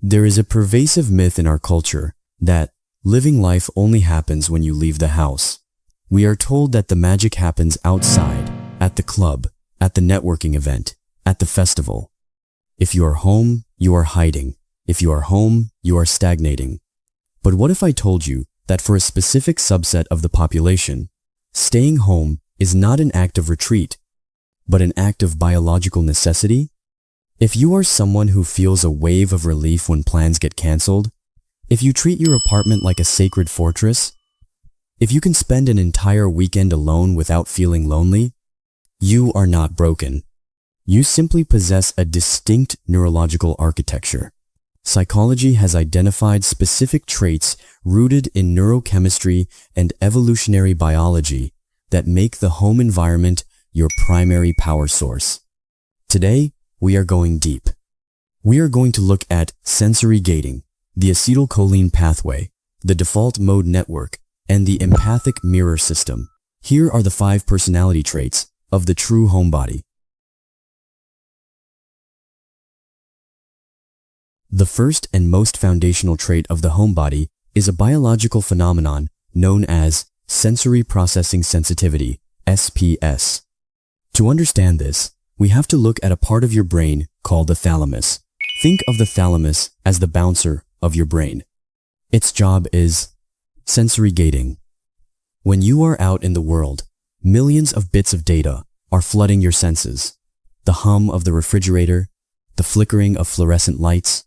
There is a pervasive myth in our culture that living life only happens when you leave the house. We are told that the magic happens outside, at the club, at the networking event, at the festival. If you are home, you are hiding. If you are home, you are stagnating. But what if I told you that for a specific subset of the population, staying home is not an act of retreat, but an act of biological necessity? If you are someone who feels a wave of relief when plans get canceled, if you treat your apartment like a sacred fortress, if you can spend an entire weekend alone without feeling lonely, you are not broken. You simply possess a distinct neurological architecture. Psychology has identified specific traits rooted in neurochemistry and evolutionary biology that make the home environment your primary power source. Today, we are going deep. We are going to look at sensory gating, the acetylcholine pathway, the default mode network, and the empathic mirror system. Here are the 5 personality traits of the true homebody. The first and most foundational trait of the homebody is a biological phenomenon known as sensory processing sensitivity, SPS. To understand this, we have to look at a part of your brain called the thalamus. Think of the thalamus as the bouncer of your brain. Its job is sensory gating. When you are out in the world, millions of bits of data are flooding your senses. The hum of the refrigerator, the flickering of fluorescent lights,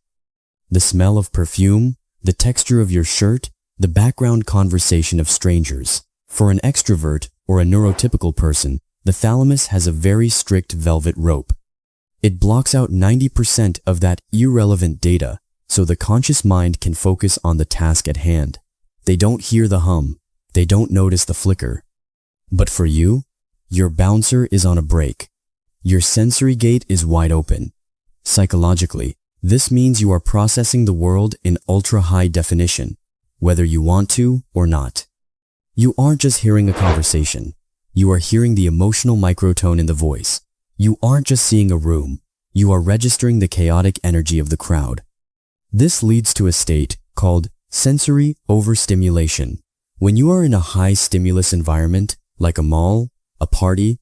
the smell of perfume, the texture of your shirt, the background conversation of strangers. For an extrovert or a neurotypical person, the thalamus has a very strict velvet rope. It blocks out 90% of that irrelevant data, so the conscious mind can focus on the task at hand. They don't hear the hum. They don't notice the flicker. But for you, your bouncer is on a break. Your sensory gate is wide open. Psychologically, this means you are processing the world in ultra-high definition, whether you want to or not. You aren't just hearing a conversation. You are hearing the emotional microtone in the voice. You aren't just seeing a room. You are registering the chaotic energy of the crowd. This leads to a state called sensory overstimulation. When you are in a high-stimulus environment, like a mall, a party,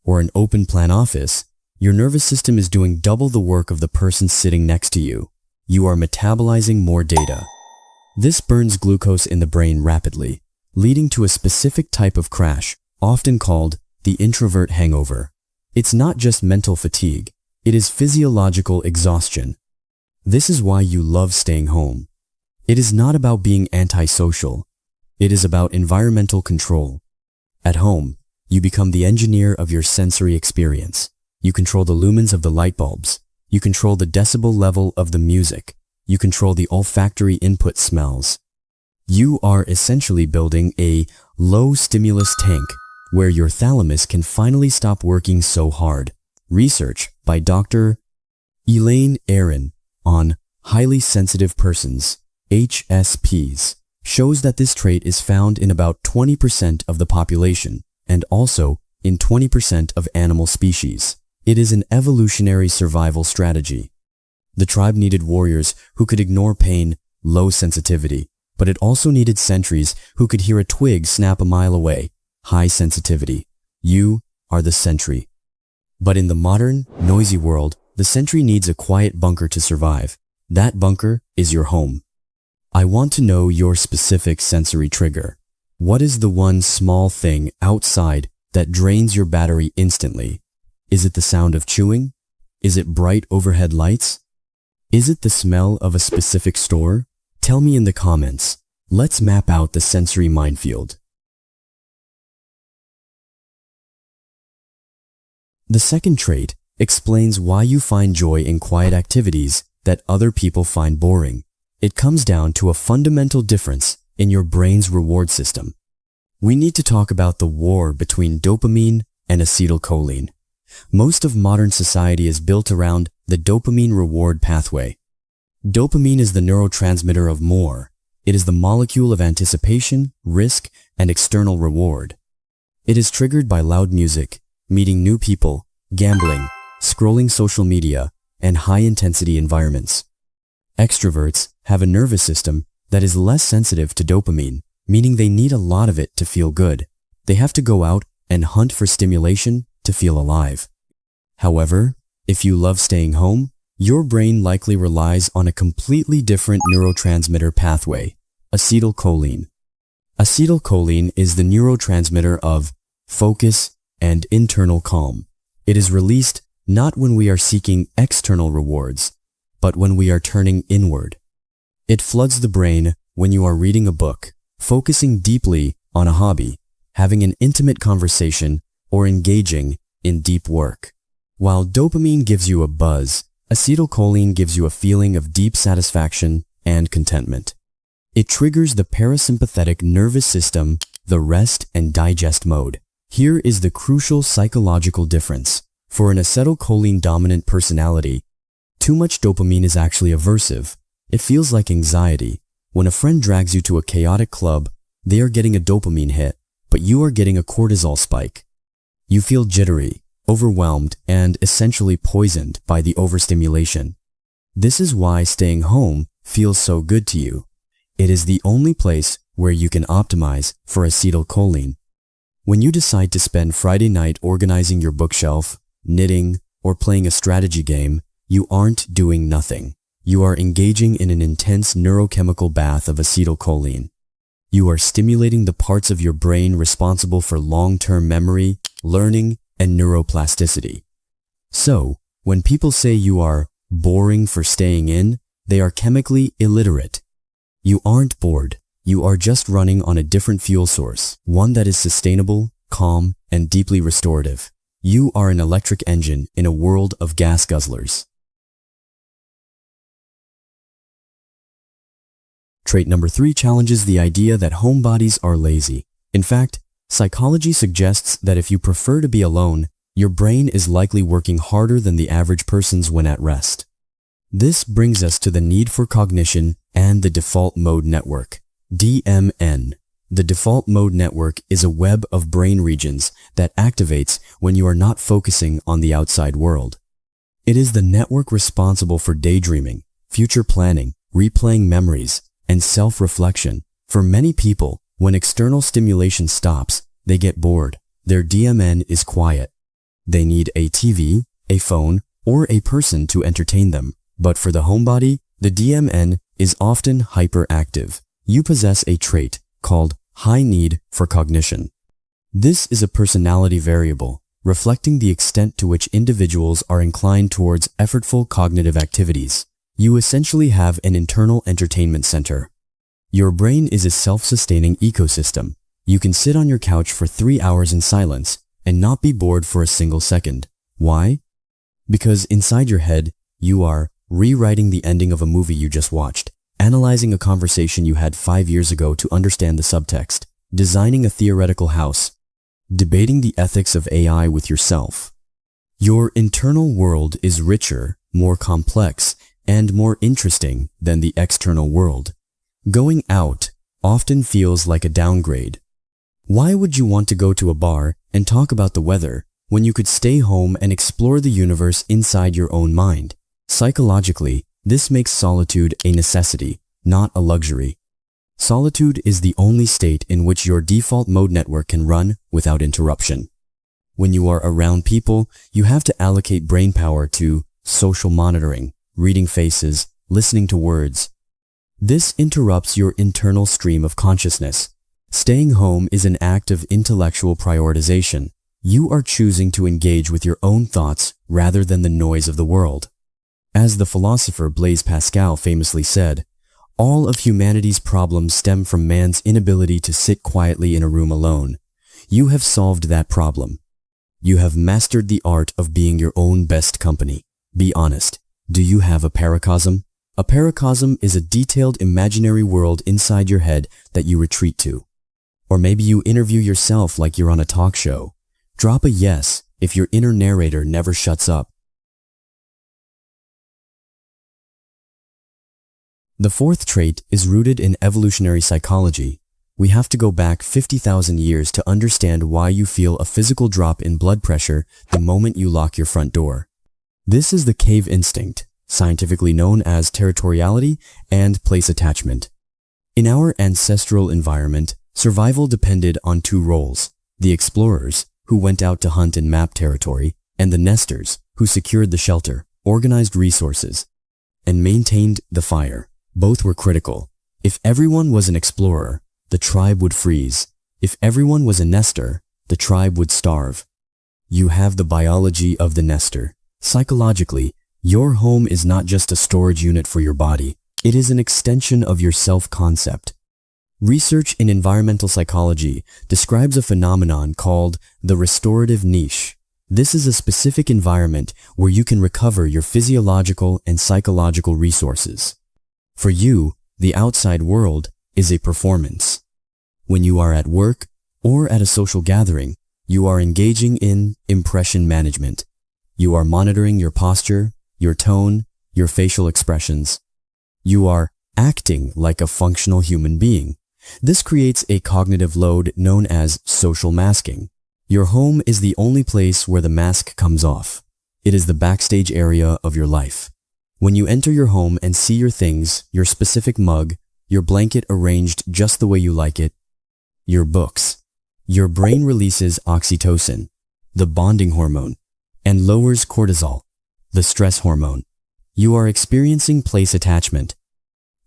or an open-plan office, your nervous system is doing double the work of the person sitting next to you. You are metabolizing more data. This burns glucose in the brain rapidly, leading to a specific type of crash, often called the introvert hangover. It's not just mental fatigue, it is physiological exhaustion. This is why you love staying home. It is not about being antisocial. It is about environmental control. At home, you become the engineer of your sensory experience. You control the lumens of the light bulbs. You control the decibel level of the music. You control the olfactory input smells. You are essentially building a low-stimulus tank where your thalamus can finally stop working so hard. Research by Dr. Elaine Aron on highly sensitive persons, HSPs, shows that this trait is found in about 20% of the population and also in 20% of animal species. It is an evolutionary survival strategy. The tribe needed warriors who could ignore pain, low sensitivity, but it also needed sentries who could hear a twig snap a mile away, high sensitivity. You are the sentry. But in the modern, noisy world, the sentry needs a quiet bunker to survive. That bunker is your home. I want to know your specific sensory trigger. What is the one small thing outside that drains your battery instantly? Is it the sound of chewing? Is it bright overhead lights? Is it the smell of a specific store? Tell me in the comments. Let's map out the sensory minefield. The second trait explains why you find joy in quiet activities that other people find boring. It comes down to a fundamental difference in your brain's reward system. We need to talk about the war between dopamine and acetylcholine. Most of modern society is built around the dopamine reward pathway. Dopamine is the neurotransmitter of more. It is the molecule of anticipation, risk, and external reward. It is triggered by loud music, meeting new people, gambling, scrolling social media, and high-intensity environments. Extroverts have a nervous system that is less sensitive to dopamine, meaning they need a lot of it to feel good. They have to go out and hunt for stimulation to feel alive. However, if you love staying home, your brain likely relies on a completely different neurotransmitter pathway, acetylcholine. Acetylcholine is the neurotransmitter of focus and internal calm. It is released not when we are seeking external rewards, but when we are turning inward. It floods the brain when you are reading a book, focusing deeply on a hobby, having an intimate conversation, or engaging in deep work. While dopamine gives you a buzz, acetylcholine gives you a feeling of deep satisfaction and contentment. It triggers the parasympathetic nervous system, the rest and digest mode. Here is the crucial psychological difference. For an acetylcholine-dominant personality, too much dopamine is actually aversive. It feels like anxiety. When a friend drags you to a chaotic club, they are getting a dopamine hit, but you are getting a cortisol spike. You feel jittery, overwhelmed, and essentially poisoned by the overstimulation. This is why staying home feels so good to you. It is the only place where you can optimize for acetylcholine. When you decide to spend Friday night organizing your bookshelf, knitting, or playing a strategy game, you aren't doing nothing. You are engaging in an intense neurochemical bath of acetylcholine. You are stimulating the parts of your brain responsible for long-term memory, learning, and neuroplasticity. So, when people say you are boring for staying in, they are chemically illiterate. You aren't bored. You are just running on a different fuel source, one that is sustainable, calm, and deeply restorative. You are an electric engine in a world of gas guzzlers. Trait number 3 challenges the idea that homebodies are lazy. In fact, psychology suggests that if you prefer to be alone, your brain is likely working harder than the average person's when at rest. This brings us to the need for cognition and the default mode network, DMN. The default mode network is a web of brain regions that activates when you are not focusing on the outside world. It is the network responsible for daydreaming, future planning, replaying memories, and self-reflection. For many people, when external stimulation stops, they get bored. Their DMN is quiet. They need a TV, a phone, or a person to entertain them. But for the homebody, the DMN is often hyperactive. You possess a trait called high need for cognition. This is a personality variable, reflecting the extent to which individuals are inclined towards effortful cognitive activities. You essentially have an internal entertainment center. Your brain is a self-sustaining ecosystem. You can sit on your couch for 3 hours in silence and not be bored for a single second. Why? Because inside your head, you are rewriting the ending of a movie you just watched, analyzing a conversation you had 5 years ago to understand the subtext, designing a theoretical house, debating the ethics of AI with yourself. Your internal world is richer, more complex, and more interesting than the external world. Going out often feels like a downgrade. Why would you want to go to a bar and talk about the weather when you could stay home and explore the universe inside your own mind? Psychologically, this makes solitude a necessity, not a luxury. Solitude is the only state in which your default mode network can run without interruption. When you are around people, you have to allocate brain power to social monitoring, reading faces, listening to words. This interrupts your internal stream of consciousness. Staying home is an act of intellectual prioritization. You are choosing to engage with your own thoughts rather than the noise of the world. As the philosopher Blaise Pascal famously said, all of humanity's problems stem from man's inability to sit quietly in a room alone. You have solved that problem. You have mastered the art of being your own best company. Be honest. Do you have a paracosm? A paracosm is a detailed imaginary world inside your head that you retreat to. Or maybe you interview yourself like you're on a talk show. Drop a yes if your inner narrator never shuts up. The fourth trait is rooted in evolutionary psychology. We have to go back 50,000 years to understand why you feel a physical drop in blood pressure the moment you lock your front door. This is the cave instinct, scientifically known as territoriality, and place attachment. In our ancestral environment, survival depended on two roles: the explorers, who went out to hunt and map territory, and the nesters, who secured the shelter, organized resources, and maintained the fire. Both were critical. If everyone was an explorer, the tribe would freeze. If everyone was a nester, the tribe would starve. You have the biology of the nester. Psychologically, your home is not just a storage unit for your body. It is an extension of your self-concept. Research in environmental psychology describes a phenomenon called the restorative niche. This is a specific environment where you can recover your physiological and psychological resources. For you, the outside world is a performance. When you are at work or at a social gathering, you are engaging in impression management. You are monitoring your posture, your tone, your facial expressions. You are acting like a functional human being. This creates a cognitive load known as social masking. Your home is the only place where the mask comes off. It is the backstage area of your life. When you enter your home and see your things, your specific mug, your blanket arranged just the way you like it, your books, your brain releases oxytocin, the bonding hormone, and lowers cortisol, the stress hormone. You are experiencing place attachment.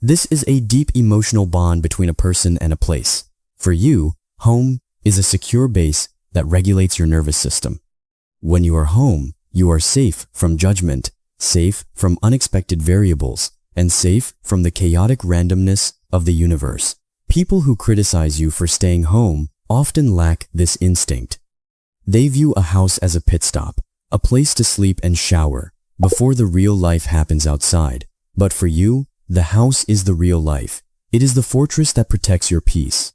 This is a deep emotional bond between a person and a place. For you, home is a secure base that regulates your nervous system. When you are home, you are safe from judgment, safe from unexpected variables, and safe from the chaotic randomness of the universe. People who criticize you for staying home often lack this instinct. They view a house as a pit stop, a place to sleep and shower before the real life happens outside. But for you, the house is the real life. It is the fortress that protects your peace.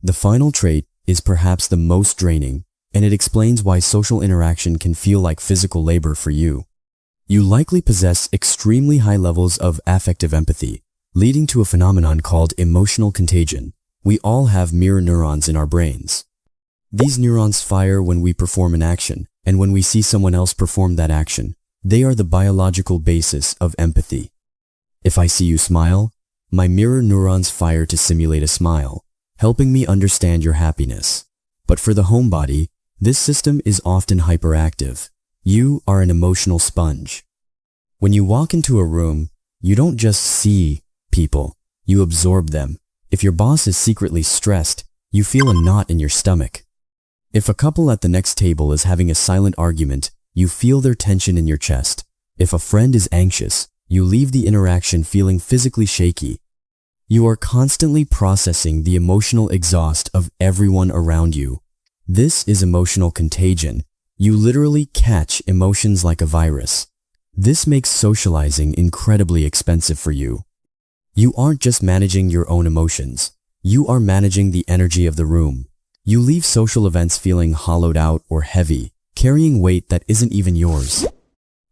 The final trait is perhaps the most draining, and it explains why social interaction can feel like physical labor for you. You likely possess extremely high levels of affective empathy, leading to a phenomenon called emotional contagion. We all have mirror neurons in our brains. These neurons fire when we perform an action, and when we see someone else perform that action. They are the biological basis of empathy. If I see you smile, my mirror neurons fire to simulate a smile, helping me understand your happiness. But for the homebody, this system is often hyperactive. You are an emotional sponge. When you walk into a room, you don't just see people, you absorb them. If your boss is secretly stressed, you feel a knot in your stomach. If a couple at the next table is having a silent argument, you feel their tension in your chest. If a friend is anxious, you leave the interaction feeling physically shaky. You are constantly processing the emotional exhaust of everyone around you. This is emotional contagion. You literally catch emotions like a virus. This makes socializing incredibly expensive for you. You aren't just managing your own emotions. You are managing the energy of the room. You leave social events feeling hollowed out or heavy, carrying weight that isn't even yours.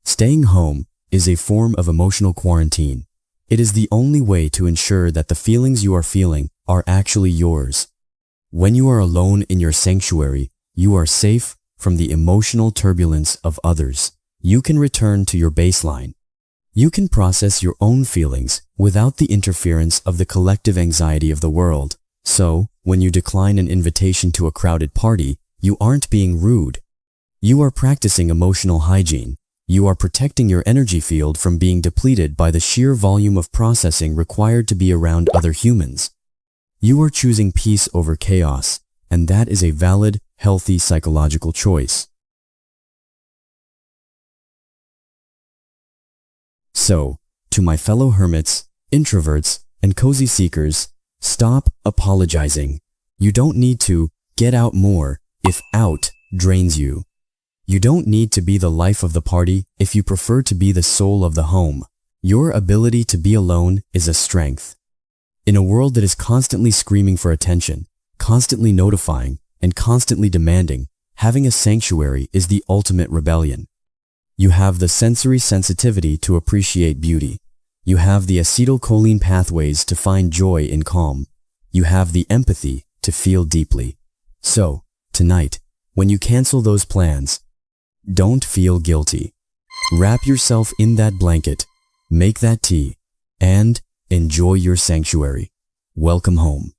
Staying home is a form of emotional quarantine. It is the only way to ensure that the feelings you are feeling are actually yours. When you are alone in your sanctuary, you are safe from the emotional turbulence of others. You can return to your baseline. You can process your own feelings without the interference of the collective anxiety of the world. So, when you decline an invitation to a crowded party, you aren't being rude. You are practicing emotional hygiene. You are protecting your energy field from being depleted by the sheer volume of processing required to be around other humans. You are choosing peace over chaos, and that is a valid, healthy psychological choice. So, to my fellow hermits, introverts, and cozy seekers, stop apologizing. You don't need to get out more if out drains you. You don't need to be the life of the party if you prefer to be the soul of the home. Your ability to be alone is a strength. In a world that is constantly screaming for attention, constantly notifying, and constantly demanding, having a sanctuary is the ultimate rebellion. You have the sensory sensitivity to appreciate beauty. You have the acetylcholine pathways to find joy in calm. You have the empathy to feel deeply. So, tonight, when you cancel those plans, Don't feel guilty. Wrap yourself in that blanket, make that tea, and enjoy your sanctuary. Welcome home.